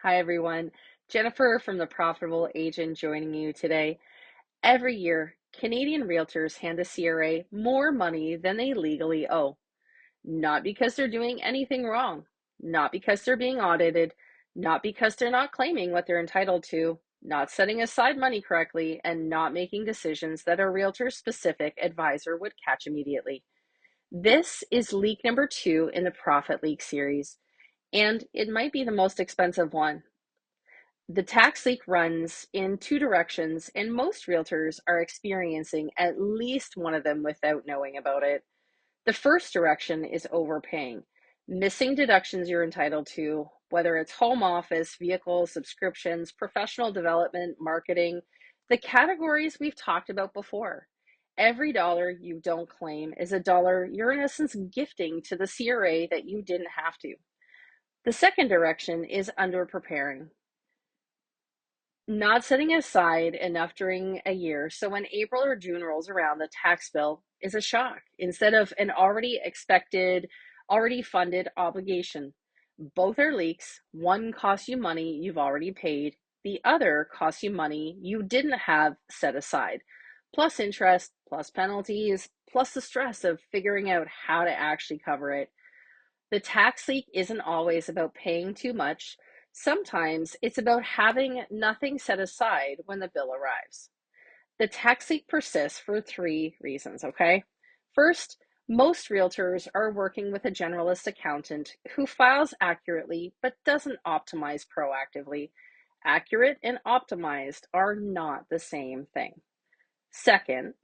Hi, everyone. Jennifer from the Profitable Agent joining you today. Every year, Canadian realtors hand the CRA more money than they legally owe. Not because they're doing anything wrong, not because they're being audited, not because they're not claiming what they're entitled to, not setting aside money correctly, and not making decisions that a realtor-specific advisor would catch immediately. This is leak number 2 in the Profit Leak series, and it might be the most expensive one. The tax leak runs in two directions, and most realtors are experiencing at least one of them without knowing about it. The first direction is overpaying, missing deductions you're entitled to, whether it's home office, vehicles, subscriptions, professional development, marketing, the categories we've talked about before. Every dollar you don't claim is a dollar you're in essence gifting to the CRA that you didn't have to. The second direction is underpreparing, not setting aside enough during a year. So when April or June rolls around, the tax bill is a shock instead of an already expected, already funded obligation. Both are leaks. One costs you money you've already paid, the other costs you money you didn't have set aside, plus interest, plus penalties, plus the stress of figuring out how to actually cover it. The tax leak isn't always about paying too much. Sometimes it's about having nothing set aside when the bill arrives. The tax leak persists for three reasons, okay? First, most realtors are working with a generalist accountant who files accurately but doesn't optimize proactively. Accurate and optimized are not the same thing. Second,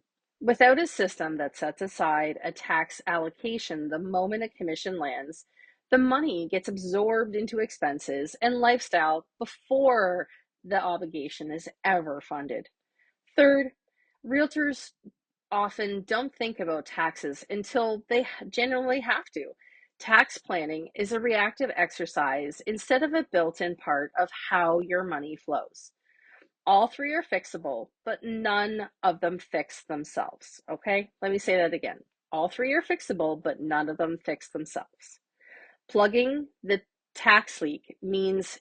without a system that sets aside a tax allocation the moment a commission lands, the money gets absorbed into expenses and lifestyle before the obligation is ever funded. Third, realtors often don't think about taxes until they genuinely have to. Tax planning is a reactive exercise instead of a built in part of how your money flows. All three are fixable, but none of them fix themselves. Okay, let me say that again. All three are fixable, but none of them fix themselves. Plugging the tax leak means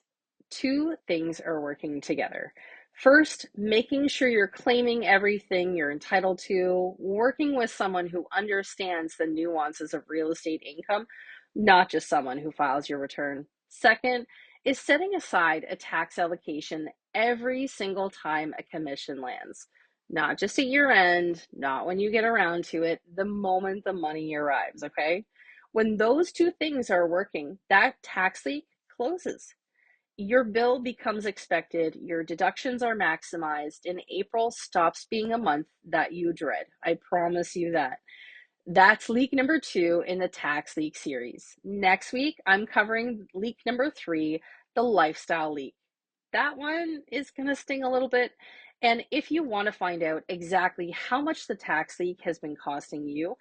two things are working together. First, making sure you're claiming everything you're entitled to, working with someone who understands the nuances of real estate income, not just someone who files your return. Second, is setting aside a tax allocation every single time a commission lands. Not just at year end, not when you get around to it, the moment the money arrives, okay? When those two things are working, that tax leak closes. Your bill becomes expected, your deductions are maximized, and April stops being a month that you dread. I promise you that. That's leak number 2 in the tax leak series. Next week, I'm covering leak number 3, the lifestyle leak. That one is going to sting a little bit. And if you want to find out exactly how much the tax leak has been costing you,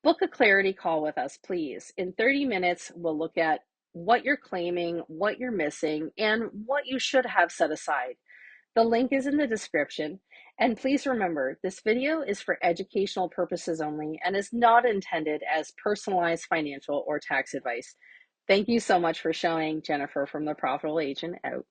book a clarity call with us, please. In 30 minutes, we'll look at what you're claiming, what you're missing, and what you should have set aside. The link is in the description. And please remember, this video is for educational purposes only and is not intended as personalized financial or tax advice. Thank you so much for showing. Jennifer from the Profitable Agent out.